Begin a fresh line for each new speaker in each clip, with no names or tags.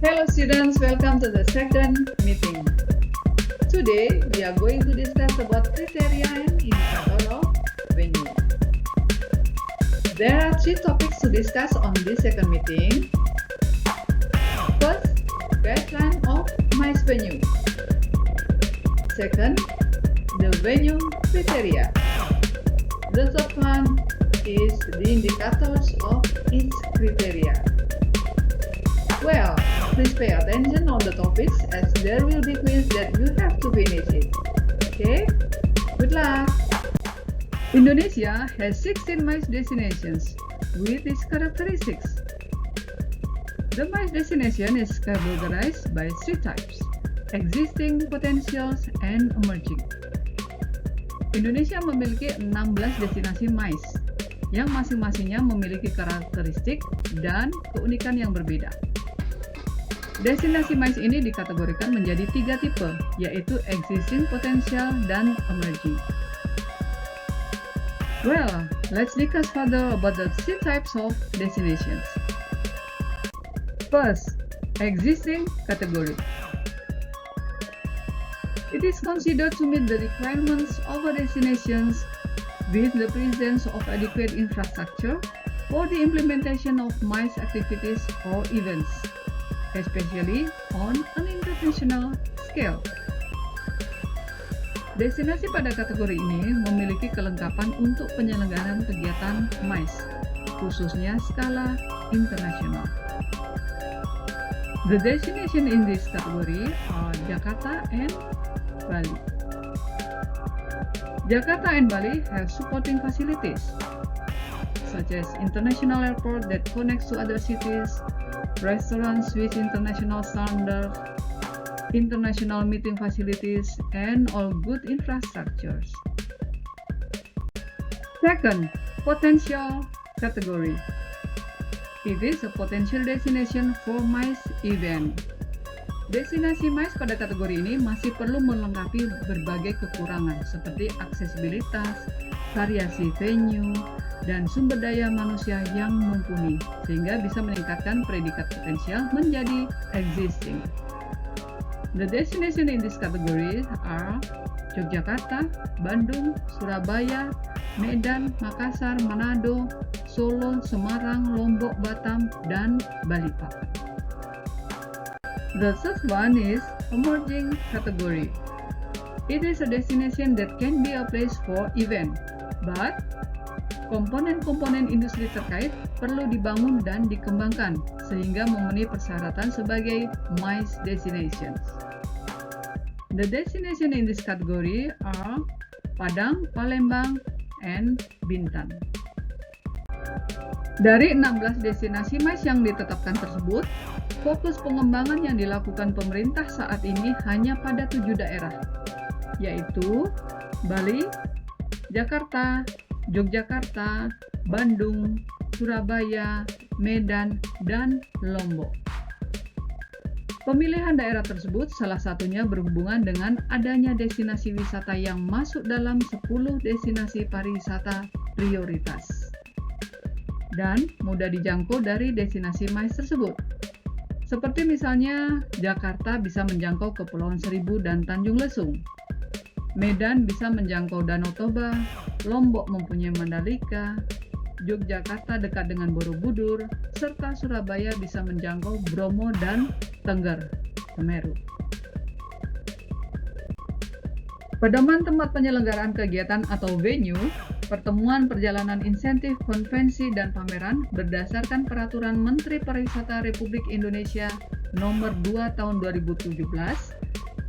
Hello students, welcome to the second meeting. Today we are going to discuss about criteria and indicator of venue. There are 3 topics to discuss on this second meeting. First, baseline of MICE venue. Second, the venue criteria. The third one is the indicators of each criteria. Well, please pay attention on the topics as there will be quiz that you have to finish it. Okay? Good luck! Indonesia has 16 MICE destinations with its characteristics. The MICE destination is categorized by 3 types: existing, potentials, and emerging. Indonesia memiliki 16 destinasi MICE yang masing-masingnya memiliki karakteristik dan keunikan yang berbeda. Destinasi MICE ini dikategorikan menjadi 3 tipe, yaitu existing, potential, dan emerging. Well, let's discuss further about the 3 types of destinations. First, existing category. It is considered to meet the requirements of a destination with the presence of adequate infrastructure for the implementation of MICE activities or events, especially on an international scale. Destinasi pada kategori ini memiliki kelengkapan untuk penyelenggaraan kegiatan MICE, khususnya skala internasional. The destination in this category are Jakarta and Bali. Jakarta and Bali have supporting facilities, such as international airport that connects to other cities, restaurants with international standards, international meeting facilities, and all good infrastructures. Second, potential category. It is a potential destination for MICE event. Destinasi MICE pada kategori ini masih perlu melengkapi berbagai kekurangan seperti aksesibilitas, variasi venue, dan sumber daya manusia yang mumpuni, sehingga bisa meningkatkan predikat potensial menjadi existing. The destination in this category are Yogyakarta, Bandung, Surabaya, Medan, Makassar, Manado, Solo, Semarang, Lombok, Batam, dan Balikpapan. The third one is emerging category. It is a destination that can be a place for event, but komponen-komponen industri terkait perlu dibangun dan dikembangkan sehingga memenuhi persyaratan sebagai MICE destinations. The destination in this category are Padang, Palembang, and Bintan. Dari 16 destinasi MICE yang ditetapkan tersebut, fokus pengembangan yang dilakukan pemerintah saat ini hanya pada 7 daerah, yaitu Bali, Jakarta, Yogyakarta, Bandung, Surabaya, Medan, dan Lombok. Pemilihan daerah tersebut salah satunya berhubungan dengan adanya destinasi wisata yang masuk dalam 10 destinasi pariwisata prioritas dan mudah dijangkau dari destinasi MICE tersebut. Seperti misalnya, Jakarta bisa menjangkau Kepulauan Seribu dan Tanjung Lesung. Medan bisa menjangkau Danau Toba, Lombok mempunyai Mandalika, Yogyakarta dekat dengan Borobudur, serta Surabaya bisa menjangkau Bromo dan Tengger, Semeru. Pedoman tempat penyelenggaraan kegiatan atau venue, pertemuan perjalanan insentif, konvensi, dan pameran berdasarkan Peraturan Menteri Pariwisata Republik Indonesia Nomor 2 Tahun 2017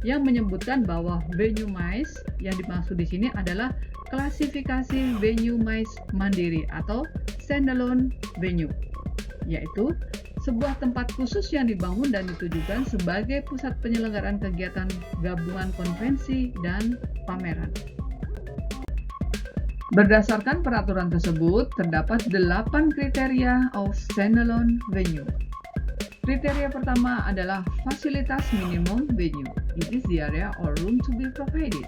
yang menyebutkan bahwa venue MICE yang dimaksud di sini adalah klasifikasi venue MICE mandiri atau standalone venue, yaitu sebuah tempat khusus yang dibangun dan ditujukan sebagai pusat penyelenggaraan kegiatan gabungan konvensi dan pameran. Berdasarkan peraturan tersebut, terdapat 8 kriteria of standalone venue. Kriteria pertama adalah fasilitas minimum venue. It is the area or room to be provided.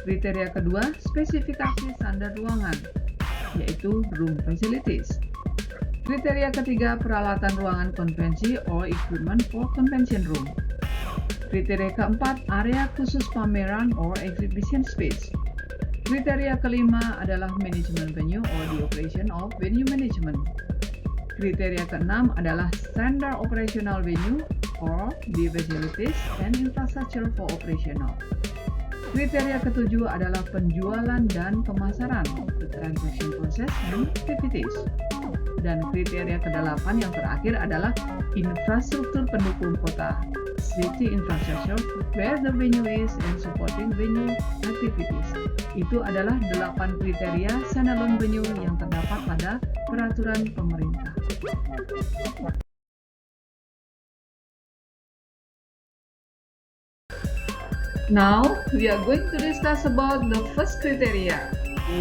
Kriteria kedua, spesifikasi standar ruangan, yaitu room facilities. Kriteria ketiga, peralatan ruangan konvensi or equipment for convention room. Kriteria keempat, area khusus pameran or exhibition space. Kriteria kelima adalah management venue or the operation of venue management. Kriteria keenam adalah standard operational venue or the facilities and infrastructure for operational. Kriteria ketujuh adalah penjualan dan pemasaran, the transaction process and activities. Dan kriteria kedelapan yang terakhir adalah infrastruktur pendukung kota, city infrastructure, where the venue is and supporting venue activities. Itu adalah 8 kriteria standalone venue yang terdapat pada peraturan pemerintah. Now, we are going to discuss about the first criteria,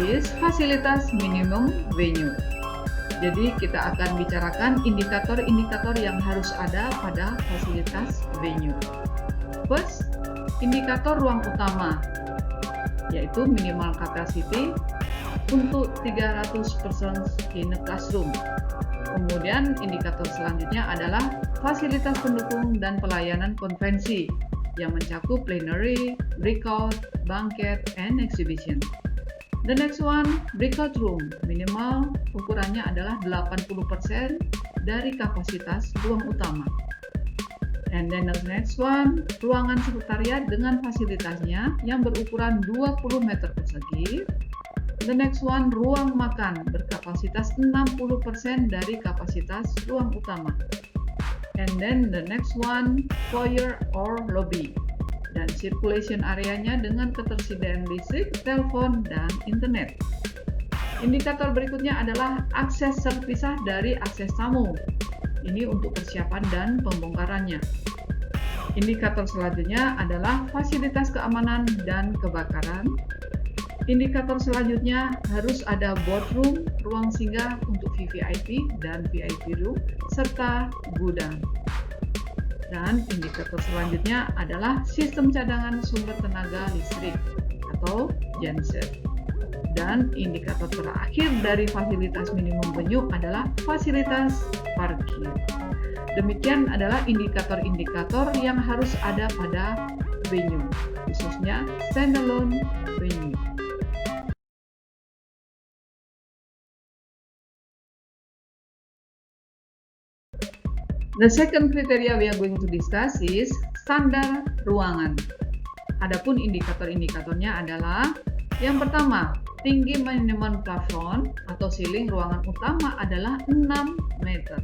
is fasilitas minimum venue. Jadi kita akan bicarakan indikator-indikator yang harus ada pada fasilitas venue. First, indikator ruang utama, yaitu minimal capacity untuk 300 persons in a classroom. Kemudian indikator selanjutnya adalah fasilitas pendukung dan pelayanan konvensi yang mencakup plenary, breakout, banquet, and exhibition. The next one, breakout room, minimal ukurannya adalah 80% dari kapasitas ruang utama. And then the next one, ruangan sekretariat dengan fasilitasnya yang berukuran 20 meter persegi. The next one, ruang makan berkapasitas 60% dari kapasitas ruang utama. And then the next one, foyer or lobby. Dan circulation areanya dengan ketersediaan listrik, telepon, dan internet. Indikator berikutnya adalah akses terpisah dari akses tamu. Ini untuk persiapan dan pembongkarannya. Indikator selanjutnya adalah fasilitas keamanan dan kebakaran. Indikator selanjutnya harus ada boardroom, ruang singgah untuk VVIP dan VIP room, serta gudang. Dan indikator selanjutnya adalah sistem cadangan sumber tenaga listrik atau genset. Dan indikator terakhir dari fasilitas minimum venue adalah fasilitas parkir. Demikian adalah indikator-indikator yang harus ada pada venue, khususnya standalone venue. The second criteria we are going to discuss is standar ruangan. Adapun indikator-indikatornya adalah yang pertama, tinggi minimum plafon atau ceiling ruangan utama adalah 6 meter.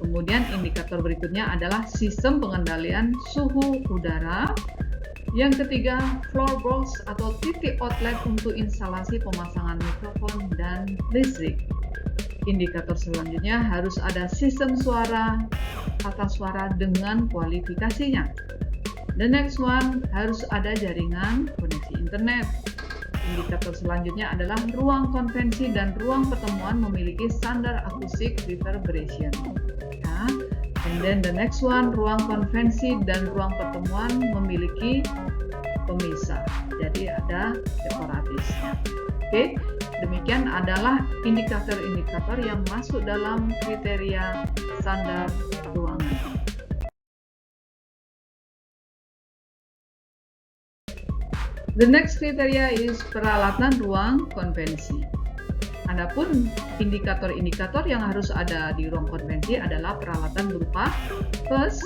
Kemudian indikator berikutnya adalah sistem pengendalian suhu udara. Yang ketiga, floorboards atau titik outlet untuk instalasi pemasangan mikrofon dan listrik. Indikator selanjutnya harus ada sistem suara, tata suara dengan kualifikasinya. The next one, harus ada jaringan koneksi internet. Indikator selanjutnya adalah ruang konvensi dan ruang pertemuan memiliki standar akustik reverberation. Ya. And then the next one, ruang konvensi dan ruang pertemuan memiliki pemisah. Jadi ada separatisnya. Oke. Demikian adalah indikator-indikator yang masuk dalam kriteria standar ruangan. The next criteria is peralatan ruang konvensi. Adapun indikator-indikator yang harus ada di ruang konvensi adalah peralatan berupa first,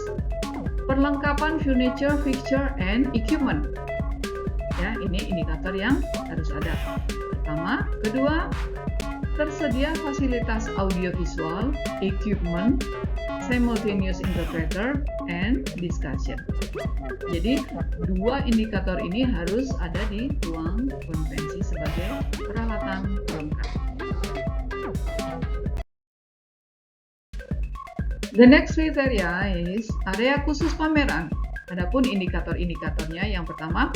perlengkapan furniture, fixture, and equipment. Ya, ini indikator yang harus ada. Pertama, kedua, tersedia fasilitas audiovisual, equipment, simultaneous interpreter, and discussion. Jadi, dua indikator ini harus ada di ruang konvensi sebagai peralatan pelengkap. The next criteria is area khusus pameran. Adapun indikator-indikatornya yang pertama,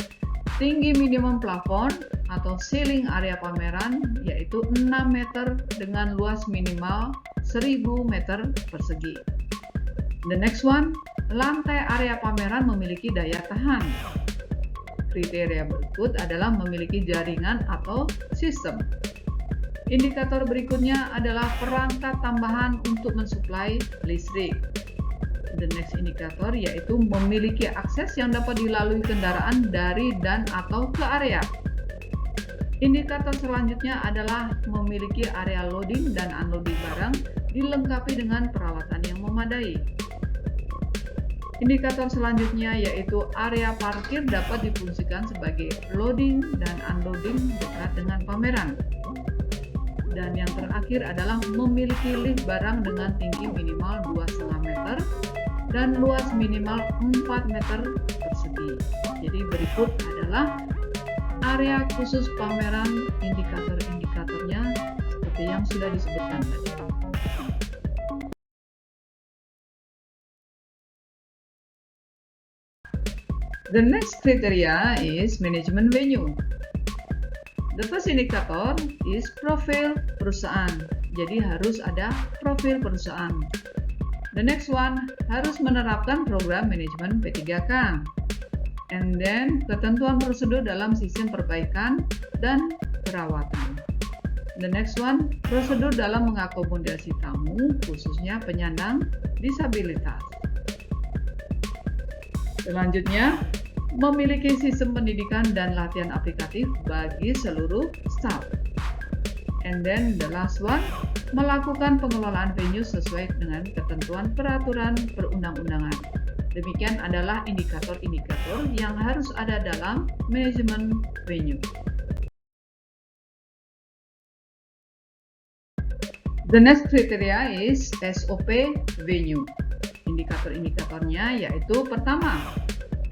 tinggi minimum plafon atau ceiling area pameran yaitu 6 meter dengan luas minimal 1000 meter persegi. The next one, lantai area pameran memiliki daya tahan. Kriteria berikut adalah memiliki jaringan atau sistem. Indikator berikutnya adalah perangkat tambahan untuk mensuplai listrik. The next indikator yaitu memiliki akses yang dapat dilalui kendaraan dari dan atau ke area. Indikator selanjutnya adalah memiliki area loading dan unloading barang dilengkapi dengan peralatan yang memadai. Indikator selanjutnya yaitu area parkir dapat difungsikan sebagai loading dan unloading dekat dengan pameran. Dan yang terakhir adalah memiliki lift barang dengan tinggi minimal 2,5 meter dan luas minimal 4 meter persegi. Jadi berikut adalah area khusus pameran indikator-indikatornya seperti yang sudah disebutkan tadi. The next criteria is management venue. The first indicator is profil perusahaan. Jadi harus ada profil perusahaan. The next one harus menerapkan program manajemen P3K. And then ketentuan prosedur dalam sistem perbaikan dan perawatan. The next one, prosedur dalam mengakomodasi tamu, khususnya penyandang disabilitas. Selanjutnya, memiliki sistem pendidikan dan latihan aplikatif bagi seluruh staf. And then the last one, melakukan pengelolaan venue sesuai dengan ketentuan peraturan perundang-undangan. Demikian adalah indikator-indikator yang harus ada dalam manajemen venue. The next criteria is SOP venue. Indikator-indikatornya yaitu pertama,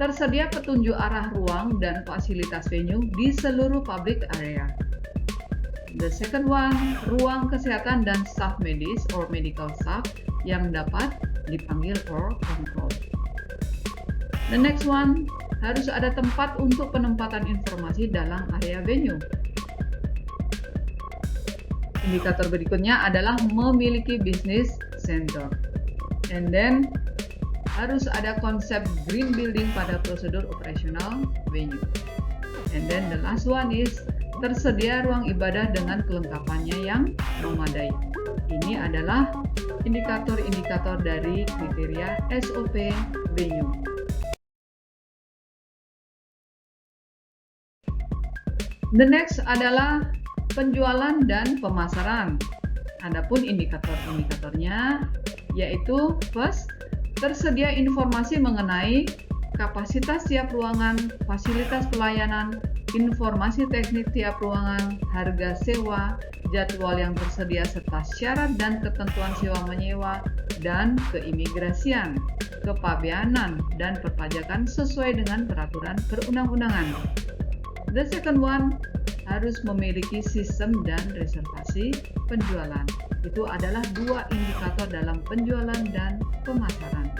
tersedia petunjuk arah ruang dan fasilitas venue di seluruh public area. The second one, ruang kesehatan dan staf medis or medical staff yang dapat dipanggil or kontrol. The next one, harus ada tempat untuk penempatan informasi dalam area venue. Indikator berikutnya adalah memiliki business center. And then, harus ada konsep green building pada prosedur operasional venue. And then the last one is tersedia ruang ibadah dengan kelengkapannya yang memadai. Ini adalah indikator-indikator dari kriteria SOP venue. The next adalah penjualan dan pemasaran. Adapun indikator-indikatornya yaitu first, tersedia informasi mengenai kapasitas tiap ruangan, fasilitas pelayanan, informasi teknik tiap ruangan, harga sewa, jadwal yang tersedia serta syarat dan ketentuan sewa menyewa, dan keimigrasian, kepabeanan, dan perpajakan sesuai dengan peraturan perundang-undangan. The second one, harus memiliki sistem dan reservasi penjualan. Itu adalah dua indikator dalam penjualan dan pemasaran.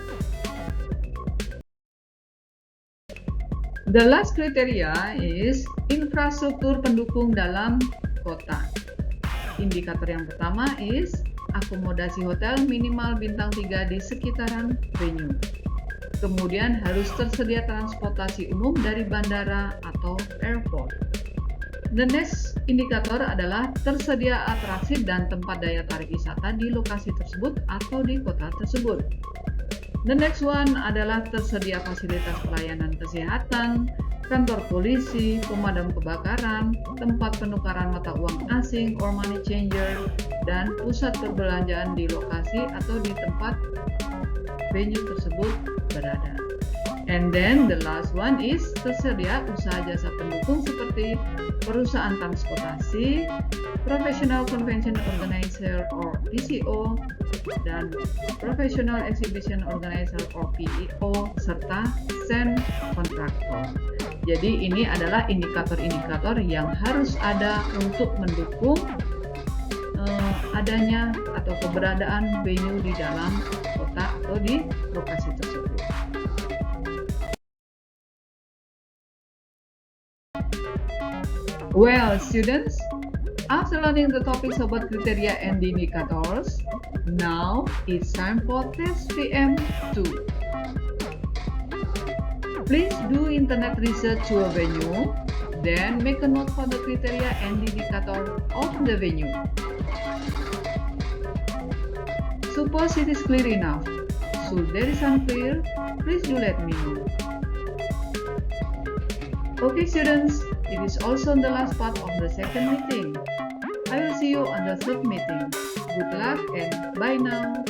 The last criteria is infrastruktur pendukung dalam kota. Indikator yang pertama is akomodasi hotel minimal bintang 3 di sekitaran venue. Kemudian harus tersedia transportasi umum dari bandara atau airport. The next indikator adalah tersedia atraksi dan tempat daya tarik wisata di lokasi tersebut atau di kota tersebut. The next one adalah tersedia fasilitas pelayanan kesehatan, kantor polisi, pemadam kebakaran, tempat penukaran mata uang asing or money changer, dan pusat perbelanjaan di lokasi atau di tempat venue tersebut berada. And then the last one is tersedia usaha jasa pendukung seperti perusahaan transportasi, Professional Convention Organizer or PCO, dan Professional Exhibition Organizer or PEO, serta SEN Contractor. Jadi ini adalah indikator-indikator yang harus ada untuk mendukung adanya atau keberadaan venue di dalam kota atau di lokasi tersebut. Well, students, after learning the topics about criteria and indicators, now it's time for test PM2. Please do internet research your venue, Then make a note for the criteria and the indicator of the venue. Suppose it is clear enough. Should there is unclear, please do let me know. Okay students, it is also the last part of the second meeting. I will see you on the third meeting. Good luck and bye now.